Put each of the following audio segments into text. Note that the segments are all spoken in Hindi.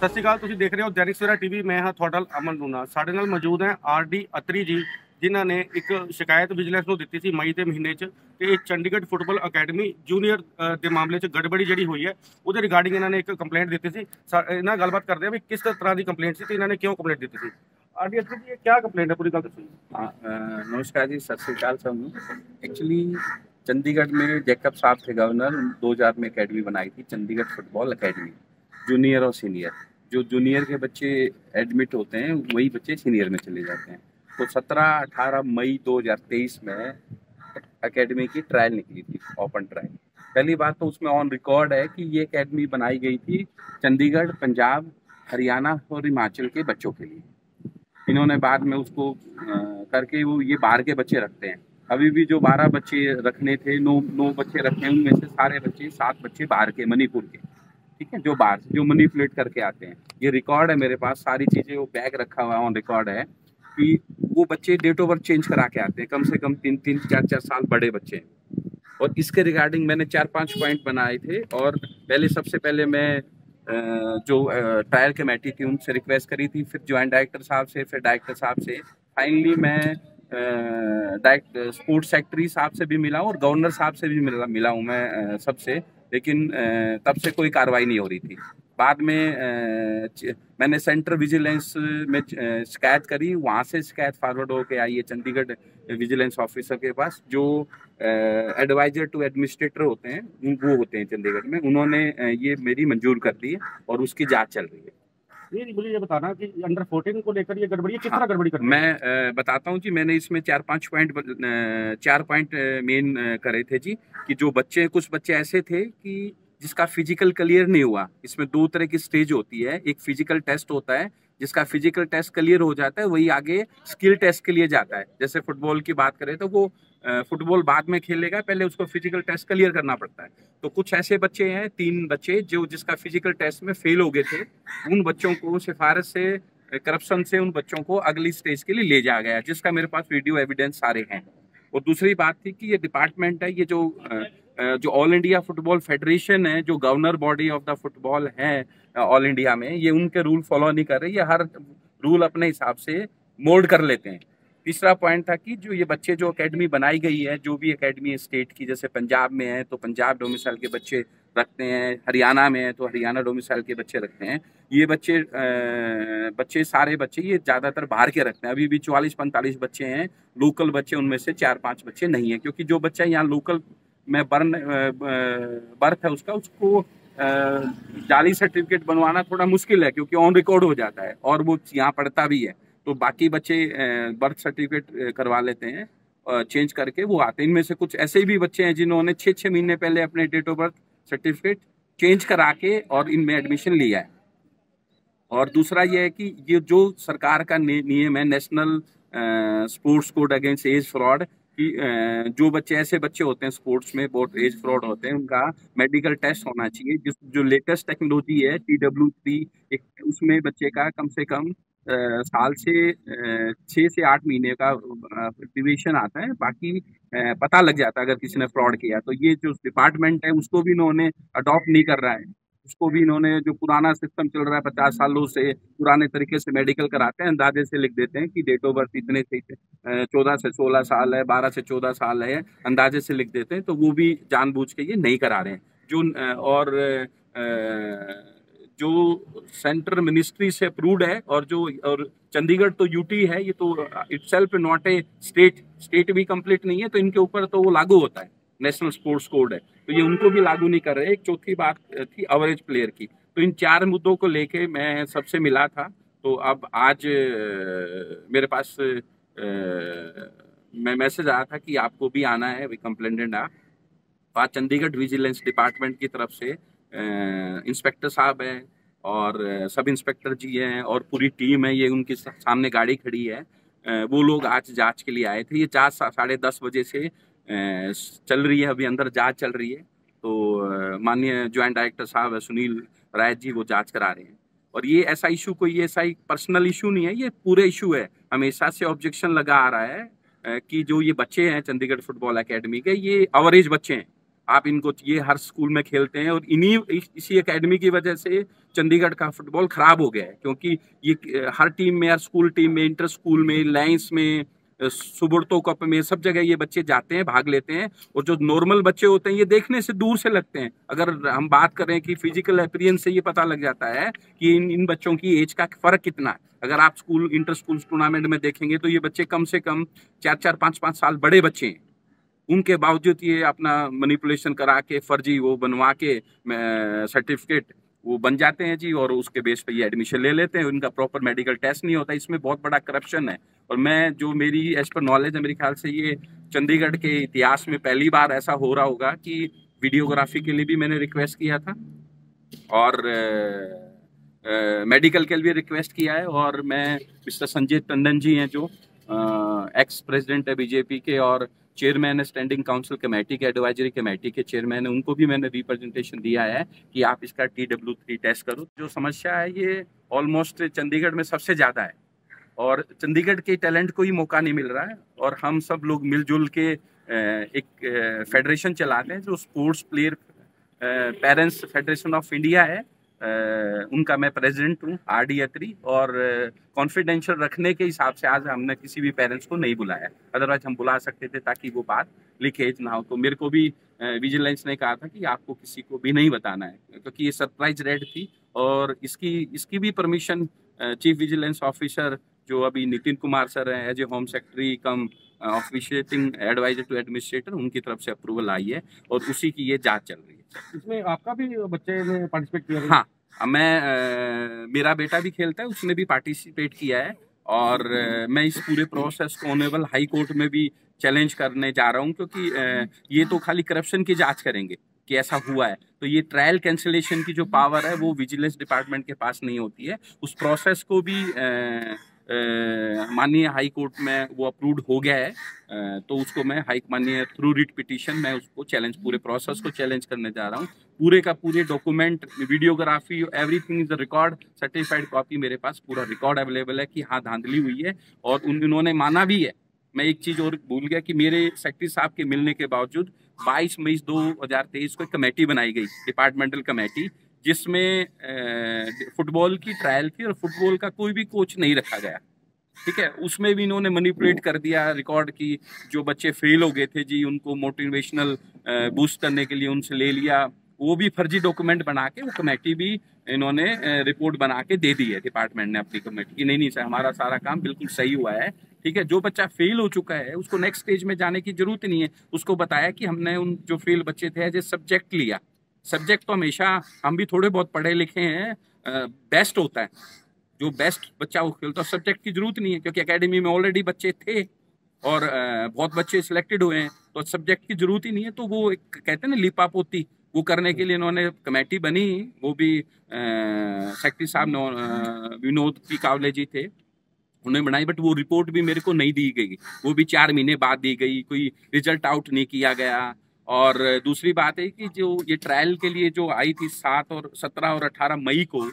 ਸਤਿ ਸ਼੍ਰੀ ਅਕਾਲ। ਤੁਸੀਂ ਦੇਖ ਰਹੇ ਹੋ ਦੈਨਿਕ ਸਵੇਰਾ ਟੀਵੀ। ਮੈਂ ਹਾਂ ਤੁਹਾਡਾ ਅਮਨ ਲੂਣਾ। ਸਾਡੇ ਨਾਲ ਮੌਜੂਦ ਹੈ ਆਰਡੀ ਅਤਰੀ ਜੀ, ਜਿਨ੍ਹਾਂ ਨੇ ਇੱਕ ਸ਼ਿਕਾਇਤ ਵਿਜੀਲੈਂਸ ਨੂੰ ਦਿੱਤੀ ਸੀ ਮਈ ਦੇ ਮਹੀਨੇ 'ਚ ਕਿ ਇਹ ਚੰਡੀਗੜ੍ਹ ਫੁੱਟਬਾਲ ਅਕੈਡਮੀ ਜੂਨੀਅਰ ਦੇ ਮਾਮਲੇ 'ਚ ਗੜਬੜੀ ਜਿਹੜੀ ਹੋਈ ਹੈ ਉਹਦੇ ਰਿਗਾਰਡਿੰਗ ਇਹਨਾਂ ਨੇ ਇੱਕ ਕੰਪਲੇਂਟ ਦਿੱਤੀ ਸੀ। ਇਹਨਾਂ ਨਾਲ ਗੱਲਬਾਤ ਕਰਦੇ ਆ ਵੀ ਕਿਸ ਤਰ੍ਹਾਂ ਦੀ ਕੰਪਲੇਂਟ ਸੀ ਤੇ ਇਹਨਾਂ ਨੇ ਕਿਉਂ ਕੰਪਲੇਂਟ ਦਿੱਤੀ ਸੀ। ਆਰਡੀ ਅਤਰੀ ਜੀ, ਇਹ क्या कंप्लेंट है, पूरी गल दसो। नमस्कार जी, सत श्रीकाल सबनूं। एक्चुअली चंडीगढ़ में जैकब साहब थे गवर्नर, 2000 में अकेडमी बनाई थी चंडीगढ़ फुटबॉल अकेडमी, जूनियर और सीनियर। जो जूनियर के बच्चे एडमिट होते हैं वही बच्चे सीनियर में चले जाते हैं। तो 17-18 मई 2023 में अकेडमी की ट्रायल निकली थी, ओपन ट्रायल। पहली बात तो उसमें ऑन रिकॉर्ड है कि ये अकेडमी बनाई गई थी चंडीगढ़, पंजाब, हरियाणा और हिमाचल के बच्चों के लिए। इन्होंने बाद में उसको करके वो ये बाहर के बच्चे रखते हैं। अभी भी जो 12 बच्चे रखने थे, 9 बच्चे रखे, उनमें से सारे बच्चे 7 बच्चे बाहर के, मणिपुर के, ठीक है, जो बाहर जो मैनिपुलेट करके आते हैं। ये रिकॉर्ड है मेरे पास, सारी चीज़ें, वो बैग रखा हुआ ऑन रिकॉर्ड है कि वो बच्चे डेट ऑफ बर्थ चेंज करा के आते हैं, कम से कम 3-3, 4-4 साल बड़े बच्चे हैं। और इसके रिगार्डिंग मैंने 4-5 पॉइंट बनाए थे। और सबसे पहले मैं जो ट्रायल कमेटी थी उनसे रिक्वेस्ट करी थी, फिर ज्वाइंट डायरेक्टर साहब से, फिर डायरेक्टर साहब से। फाइनली मैं स्पोर्ट्स सेक्रेटरी साहब से भी मिला हूँ और गवर्नर साहब से भी मिला हूँ मैं सबसे। लेकिन तब से कोई कार्रवाई नहीं हो रही थी। बाद में मैंने सेंट्रल विजिलेंस में शिकायत करी, वहाँ से शिकायत फॉरवर्ड होकर आई है चंडीगढ़ विजिलेंस ऑफिसर के पास, जो एडवाइजर टू एडमिनिस्ट्रेटर होते हैं, वो होते हैं चंडीगढ़ में। उन्होंने ये मेरी मंजूर कर दी है और उसकी जांच चल रही है। मुझे ये बताना कि अंडर 14 को लेकर ये गड़बड़ी किस तरह गड़बड़ी करती है? मैं बताता हूँ जी। मैंने इसमें 4 पॉइंट मेन करे थे जी, कि जो बच्चे, कुछ बच्चे ऐसे थे कि जिसका फिजिकल क्लियर नहीं हुआ। इसमें 2 तरह की स्टेज होती है। एक फिजिकल टेस्ट होता है, जिसका फिजिकल टेस्ट क्लियर हो जाता है वही आगे स्किल टेस्ट के लिए जाता है। जैसे फुटबॉल की बात करें तो वो फुटबॉल बाद में खेलेगा, पहले उसको फिजिकल टेस्ट क्लियर करना पड़ता है। तो कुछ ऐसे बच्चे हैं, 3 बच्चे, जो जिसका फिजिकल टेस्ट में फेल हो गए थे। उन बच्चों को सिफारिश से, करप्शन से, उन बच्चों को अगली स्टेज के लिए ले जाया गया, जिसका मेरे पास वीडियो एविडेंस सारे हैं। और दूसरी बात थी कि ये डिपार्टमेंट है, ये जो ऑल इंडिया फुटबॉल फेडरेशन है, जो governor body of the football है ऑल इंडिया में, ये उनके रूल फॉलो नहीं कर रहे। ये हर रूल अपने हिसाब से मोल्ड कर लेते हैं। तीसरा पॉइंट था कि जो ये बच्चे, जो एकेडमी बनाई गई है, जो भी एकेडमी स्टेट की, जैसे पंजाब में है तो पंजाब डोमिसाइल के बच्चे रखते हैं, हरियाणा में है तो हरियाणा डोमिसाइल के बच्चे रखते हैं। ये बच्चे सारे बच्चे ये ज़्यादातर बाहर के रखते हैं। अभी भी 44-45 बच्चे हैं लोकल बच्चे, उनमें से 4-5 बच्चे नहीं हैं, क्योंकि जो बच्चा यहाँ लोकल में बर्थ है उसको जाली सर्टिफिकेट बनवाना थोड़ा मुश्किल है, क्योंकि ऑन रिकॉर्ड हो जाता है और वो यहाँ पढ़ता भी है। तो बाकी बच्चे बर्थ सर्टिफिकेट करवा लेते हैं, चेंज करके वो आते हैं। इनमें से कुछ ऐसे भी बच्चे हैं जिन्होंने 6-6 महीने पहले अपने date of birth certificate change करा के और इनमें एडमिशन लिया है। और दूसरा ये है कि ये जो सरकार का नियम है, national sports code against age fraud, कि जो बच्चे, ऐसे बच्चे होते हैं स्पोर्ट्स में बहुत एज फ्रॉड होते हैं, उनका मेडिकल टेस्ट होना चाहिए। जो लेटेस्ट टेक्नोलॉजी है TW3, उसमें बच्चे का कम से कम साल से 6 से 8 महीने का ड्यूरेशन आता है। बाकी पता लग जाता है अगर किसी ने फ्रॉड किया। तो ये जो डिपार्टमेंट है उसको भी इन्होंने अडॉप्ट नहीं कर रहा है। उसको भी इन्होंने, जो पुराना सिस्टम चल रहा है 50 सालों से, पुराने तरीके से मेडिकल कराते हैं, अंदाजे से लिख देते हैं कि डेट ऑफ बर्थ इतने से 14 से 16 साल है, 12 से 14 साल है, अंदाजे से लिख देते हैं। तो वो भी जानबूझ के ये नहीं करा रहे हैं। जो सेंट्रल मिनिस्ट्री से अप्रूव्ड है, और चंडीगढ़ तो यूटी है, ये तो इटसेल्फ नॉट ए स्टेट भी कंप्लीट नहीं है, तो इनके ऊपर तो वो लागू होता है, नेशनल स्पोर्ट्स कोड है, तो ये उनको भी लागू नहीं कर रहे। एक चौथी बात थी एवरेज प्लेयर की। तो इन 4 मुद्दों को लेके मैं सबसे मिला था। तो अब आज मेरे पास मैं मैसेज आया था कि आपको भी आना है, कंप्लेंटेंट आप। आज चंडीगढ़ विजिलेंस डिपार्टमेंट की तरफ से इंस्पेक्टर साहब हैं और सब इंस्पेक्टर जी हैं और पूरी टीम है, ये उनके सामने गाड़ी खड़ी है। वो लोग आज जांच के लिए आए थे। ये जांच 10:30 बजे से चल रही है, अभी अंदर जांच चल रही है। तो माननीय ज्वाइंट डायरेक्टर साहब सुनील राय जी, वो जांच करा रहे हैं। और ये ऐसा इशू, कोई ऐसा ही पर्सनल इशू नहीं है, ये पूरे इशू है। हमेशा से ऑब्जेक्शन लगा आ रहा है कि जो ये बच्चे हैं चंडीगढ़ फुटबॉल एकेडमी के, ये एवरेज बच्चे हैं। आप इनको, ये हर स्कूल में खेलते हैं, और इसी एकेडमी की वजह से चंडीगढ़ का फुटबॉल खराब हो गया है, क्योंकि ये हर टीम में, हर स्कूल टीम में, इंटर स्कूल में, लाइंस में, सुब्रतो कप में, सब जगह ये बच्चे जाते हैं, भाग लेते हैं, और जो नॉर्मल बच्चे होते हैं ये देखने से दूर से लगते हैं। अगर हम बात करें कि फिजिकल अपीयरेंस से ये पता लग जाता है कि इन बच्चों की एज का फर्क कितना है। अगर आप स्कूल, इंटर स्कूल टूर्नामेंट में देखेंगे तो ये बच्चे कम से कम 4-4, 5-5 साल बड़े बच्चे हैं। उनके बावजूद ये अपना मैनिपुलेशन करा के, फर्जी वो बनवा के सर्टिफिकेट वो बन जाते हैं जी, और उसके बेस पे ये एडमिशन ले लेते हैं। उनका प्रॉपर मेडिकल टेस्ट नहीं होता, इसमें बहुत बड़ा करप्शन है। और मैं, जो मेरी एज पर नॉलेज है, मेरे ख्याल से ये चंडीगढ़ के इतिहास में पहली बार ऐसा हो रहा होगा कि वीडियोग्राफी के लिए भी मैंने रिक्वेस्ट किया था, और मेडिकल के लिए रिक्वेस्ट किया है। और मैं, मिस्टर संजय टंडन जी हैं जो एक्स प्रेसिडेंट है बीजेपी के, और चेयरमैन है स्टैंडिंग काउंसिल कमेटी के, एडवाइजरी कमेटी के चेयरमैन है, उनको भी मैंने रिप्रेजेंटेशन दिया है कि आप इसका TW3 टेस्ट करो। जो समस्या है ये ऑलमोस्ट चंडीगढ़ में सबसे ज़्यादा है, और चंडीगढ़ के टैलेंट को ही मौका नहीं मिल रहा है। और हम सब लोग मिलजुल के एक फेडरेशन चलाते हैं जो sports player parents federation of India है। उनका मैं प्रेसिडेंट हूँ, RD अत्री। और कॉन्फिडेंशियल रखने के हिसाब से आज हमने किसी भी पेरेंट्स को नहीं बुलाया, अदरवाइज हम बुला सकते थे ताकि वो बात लीकेज ना हो। तो मेरे को भी विजिलेंस ने कहा था कि आपको किसी को भी नहीं बताना है, क्योंकि ये सरप्राइज रेड थी। और इसकी भी परमिशन चीफ विजिलेंस ऑफिसर जो अभी नितिन कुमार सर हैं, as a home secretary cum officiating advisor to administrator, उनकी तरफ से अप्रूवल आई है, और उसी की ये जांच चल रही है। इसमें आपका भी बच्चे ने पार्टिसिपेट किया? हाँ, मेरा बेटा भी खेलता है, उसने भी पार्टिसिपेट किया है। और मैं इस पूरे प्रोसेस को ऑनरेबल हाई कोर्ट में भी चैलेंज करने जा रहा हूँ, क्योंकि ये तो खाली करप्शन की जांच करेंगे कि ऐसा हुआ है, तो ये ट्रायल कैंसिलेशन की जो पावर है वो विजिलेंस डिपार्टमेंट के पास नहीं होती है। उस प्रोसेस को भी माननीय हाई कोर्ट में वो अप्रूव्ड हो गया है, तो उसको मैं माननीय थ्रू रिट पिटीशन मैं उसको चैलेंज, पूरे प्रोसेस को चैलेंज करने जा रहा हूँ। पूरे का पूरे document, videography, everything is the record, certified copy मेरे पास पूरा रिकॉर्ड अवेलेबल है कि हाँ धांधली हुई है, और उन्होंने माना भी है। मैं एक चीज और भूल गया कि मेरे सेक्रेटरी साहब के मिलने के बावजूद 22 मई 2023 को एक कमेटी बनाई गई, डिपार्टमेंटल कमेटी, जिसमें फुटबॉल की ट्रायल थी, और फुटबॉल का कोई भी कोच नहीं रखा गया। ठीक है, उसमें भी इन्होंने मैनिपुलेट कर दिया रिकॉर्ड की। जो बच्चे फेल हो गए थे जी, उनको मोटिवेशनल बूस्ट करने के लिए उनसे ले लिया, वो भी फर्जी डॉक्यूमेंट बना के वो कमेटी भी इन्होंने रिपोर्ट बना के दे दी है डिपार्टमेंट ने अपनी कमेटी की। नहीं सर, हमारा सारा काम बिल्कुल सही हुआ है। ठीक है, जो बच्चा फेल हो चुका है उसको नेक्स्ट स्टेज में जाने की जरूरत नहीं है। उसको बताया कि हमने उन जो फेल बच्चे थे एज ए सब्जेक्ट लिया। सब्जेक्ट तो हमेशा, हम भी थोड़े बहुत पढ़े लिखे हैं, बेस्ट होता है, जो बेस्ट बच्चा वो खेलता है। सब्जेक्ट की जरूरत नहीं है, क्योंकि एकेडमी में ऑलरेडी बच्चे थे और बहुत बच्चे सिलेक्टेड हुए हैं, तो सब्जेक्ट की जरूरत ही नहीं है। तो वो एक कहते हैं ना लिपा पोती, वो करने के लिए इन्होंने कमेटी बनी, वो भी सेक्रेटरी साहब विनोद पी कावले जी थे, उन्होंने बनाई। बट वो रिपोर्ट भी मेरे को नहीं दी गई, वो भी 4 महीने बाद दी गई, कोई रिजल्ट आउट नहीं किया गया। और दूसरी बात है कि जो ये ट्रायल के लिए जो आई थी 7 और 17 और 18 मई को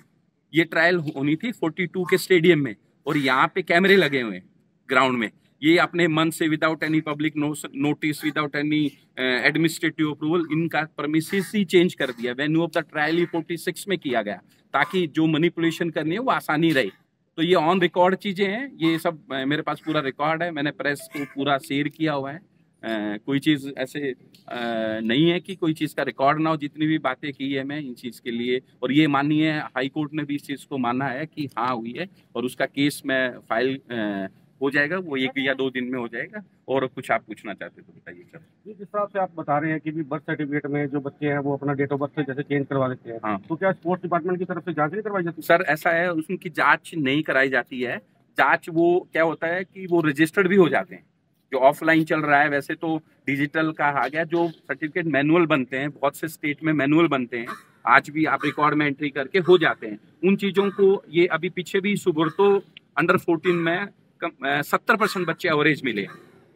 ये ट्रायल होनी थी 42 के स्टेडियम में, और यहाँ पे कैमरे लगे हुए हैं ग्राउंड में। ये अपने मन से without any public notice, without any administrative approval, इनका परमिसेस ही चेंज कर दिया। वेन्यू ऑफ द ट्रायल ही 46 में किया गया, ताकि जो मैनिपुलेशन करनी है वो आसानी रहे। तो ये ऑन रिकॉर्ड चीजें हैं, ये सब मेरे पास पूरा रिकॉर्ड है, मैंने प्रेस को पूरा शेयर किया हुआ है। कोई चीज़ ऐसे नहीं है कि कोई चीज़ का रिकॉर्ड ना हो। जितनी भी बातें की है मैं इन चीज़ के लिए, और ये माननीय हाई कोर्ट ने भी इस चीज़ को माना है कि हाँ हुई है, और उसका केस में फाइल हो जाएगा, वो 1 या 2 दिन में हो जाएगा। और कुछ आप पूछना चाहते तो बताइए सर। जिस हिसाब से आप बता रहे हैं कि भी बर्थ सर्टिफिकेट में जो बच्चे हैं वो अपना डेट ऑफ बर्थ जैसे चेंज करवा लेते हैं, हाँ, तो क्या स्पोर्ट्स डिपार्टमेंट की तरफ से जांच नहीं करवाई जाती? सर ऐसा है, उनकी जांच नहीं कराई जाती है। जांच वो क्या होता है कि वो रजिस्टर्ड भी हो जाते हैं। जो ऑफलाइन चल रहा है, वैसे तो डिजिटल का आ गया, जो सर्टिफिकेट मैनुअल बनते हैं, बहुत से स्टेट में मैनुअल बनते हैं, आज भी आप रिकॉर्ड में एंट्री करके हो जाते हैं। उन चीज़ों को ये अभी पीछे भी सुब्रतो अंडर 14 में 70% बच्चे एवरेज मिले,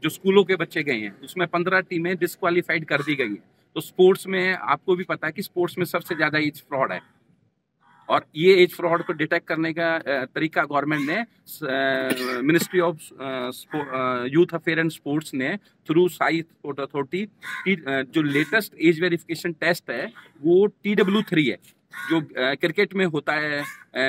जो स्कूलों के बच्चे गए हैं, उसमें 15 टीमें डिस्क्वालीफाइड कर दी गई हैं। तो स्पोर्ट्स में आपको भी पता है कि स्पोर्ट्स में सबसे ज़्यादा एज फ्रॉड है। और ये एज फ्रॉड को डिटेक्ट करने का तरीका गवर्नमेंट ने, ministry of youth affair and sports ने थ्रू साई स्पोर्ट अथॉरिटी जो लेटेस्ट एज वेरिफिकेशन टेस्ट है वो TW3 है, जो क्रिकेट में होता है,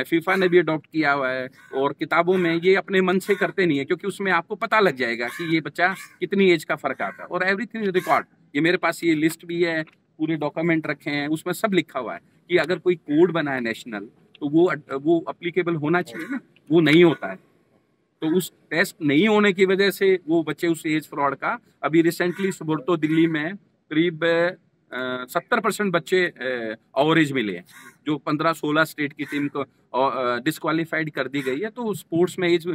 फीफा ने भी अडॉप्ट किया हुआ है। और किताबों में ये अपने मन से करते नहीं है, क्योंकि उसमें आपको पता लग जाएगा कि ये बच्चा कितनी एज का फर्क आता है, और एवरीथिंग रिकॉर्ड। ये मेरे पास ये लिस्ट भी है, पूरे डॉक्यूमेंट रखे हैं, उसमें सब लिखा हुआ है कि अगर कोई कोड बना है नेशनल तो वो अप्लीकेबल होना चाहिए ना, वो नहीं होता है। तो उस टेस्ट नहीं होने की वजह से वो बच्चे उस एज फ्रॉड का, अभी रिसेंटली सुबुरतो दिल्ली में करीब 70% बच्चे ओवरेज मिले हैं, जो 15-16 स्टेट की टीम को डिस्क्वालीफाइड कर दी गई है। तो स्पोर्ट्स में एज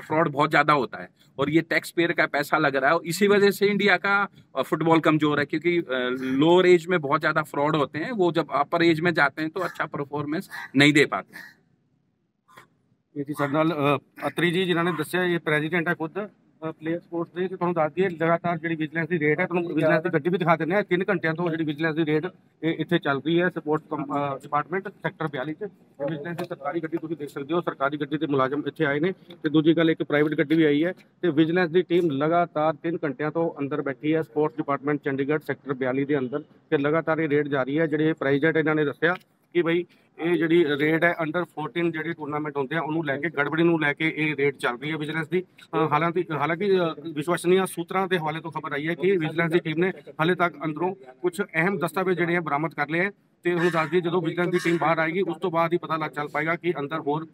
फ्रॉड बहुत ज़्यादा होता है, और ये टैक्स पेयर का पैसा लग रहा है। इसी वजह से इंडिया का फुटबॉल कमजोर है, क्योंकि लोअर एज में बहुत ज़्यादा फ्रॉड होते हैं, वो जब अपर एज में जाते हैं तो अच्छा परफॉर्मेंस नहीं दे पाते हैं। ਇਹ ਜੀ ਸਾਡੇ ਨਾਲ ਅਤਰੀ ਜੀ ਜਿਨ੍ਹਾਂ ਨੇ ਦੱਸਿਆ, ਇਹ ਪ੍ਰੈਜ਼ੀਡੈਂਟ ਹੈ ਖੁਦ ਪਲੇਅਰ ਸਪੋਰਟਸ ਦੇ, ਤੇ ਤੁਹਾਨੂੰ ਦੱਸ ਦਈਏ ਲਗਾਤਾਰ ਜਿਹੜੀ ਵਿਜੀਲੈਂਸ ਦੀ ਰੇਡ ਹੈ, ਤੁਹਾਨੂੰ ਵਿਜੀਲੈਂਸ ਦੀ ਗੱਡੀ ਵੀ ਦਿਖਾ ਦਿੰਦੇ ਆ। 3 ਘੰਟਿਆਂ ਤੋਂ ਜਿਹੜੀ ਵਿਜੀਲੈਂਸ ਦੀ ਰੇਡ ਇੱਥੇ ਚੱਲ ਰਹੀ ਹੈ ਸਪੋਰਟਸ ਡਿਪਾਰਟਮੈਂਟ ਸੈਕਟਰ 42 'ਚ। ਵਿਜੀਲੈਂਸ ਦੀ ਸਰਕਾਰੀ ਗੱਡੀ ਤੁਸੀਂ ਦੇਖ ਸਕਦੇ ਹੋ, ਸਰਕਾਰੀ ਗੱਡੀ ਦੇ ਮੁਲਾਜ਼ਮ ਇੱਥੇ ਆਏ ਨੇ, ਤੇ ਦੂਜੀ ਗੱਲ ਇੱਕ ਪ੍ਰਾਈਵੇਟ ਗੱਡੀ ਵੀ ਆਈ ਹੈ। ਤੇ ਵਿਜੀਲੈਂਸ ਦੀ ਟੀਮ ਲਗਾਤਾਰ 3 ਘੰਟਿਆਂ ਤੋਂ ਅੰਦਰ ਬੈਠੀ ਹੈ ਸਪੋਰਟਸ ਡਿਪਾਰਟਮੈਂਟ ਚੰਡੀਗੜ੍ਹ ਸੈਕਟਰ 42 ਦੇ ਅੰਦਰ, ਤੇ ਲਗਾਤਾਰ ਇਹ ਰੇਡ ਜਾਰੀ ਹੈ। ਜਿਹੜੇ ਪ੍ਰੈਜ਼ੀਡੈਂਟ ਇਹਨਾਂ ਨੇ ਦੱਸਿਆ ਕਿ ਬਈ ਇਹ ਜਿਹੜੀ ਰੇਡ ਹੈ ਅੰਡਰ 14 ਜਿਹੜੇ ਟੂਰਨਾਮੈਂਟ ਹੁੰਦੇ ਆ ਉਹਨੂੰ ਲੈ ਕੇ, ਗੜਬੜੀ ਨੂੰ ਲੈ ਕੇ ਇਹ ਰੇਡ ਚੱਲ ਰਹੀ ਹੈ ਵਿਜੀਲੈਂਸ ਦੀ। ਹਾਲਾਂਕਿ ਵਿਸ਼ਵਸਨੀय ਸੂਤਰਾਂ ਦੇ ਹਵਾਲੇ ਤੋਂ ਖਬਰ ਆਈ ਹੈ ਕਿ ਵਿਜੀਲੈਂਸ ਦੀ ਟੀਮ ਨੇ ਹਾਲੇ ਤੱਕ ਅੰਦਰੋਂ ਕੁਝ ਅਹਿਮ ਦਸਤਾਵੇਜ਼ ਜਿਹੜੇ ਆ ਬਰਾਮਦ ਕਰ ਲਏ ਹੈ। ਤੇ ਹੁਣ ਦੱਸ ਦਈਏ ਜਦੋਂ ਵਿਜੀਲੈਂਸ ਦੀ ਟੀਮ ਬਾਹਰ ਆਏਗੀ ਉਸ ਤੋਂ ਬਾਅਦ ਹੀ ਪਤਾ ਲੱਗ ਚੱਲ ਪਾਏਗਾ ਕਿ ਅੰਦਰ ਹੋਰ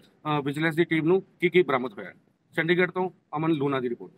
ਵਿਜੀਲੈਂਸ ਦੀ ਟੀਮ ਨੂੰ ਕੀ ਬਰਾਮਦ ਹੋਇਆ ਹੈ। ਚੰਡੀਗੜ੍ਹ ਤੋਂ ਅਮਨ ਲੂਣਾ ਦੀ ਰਿਪੋਰਟ।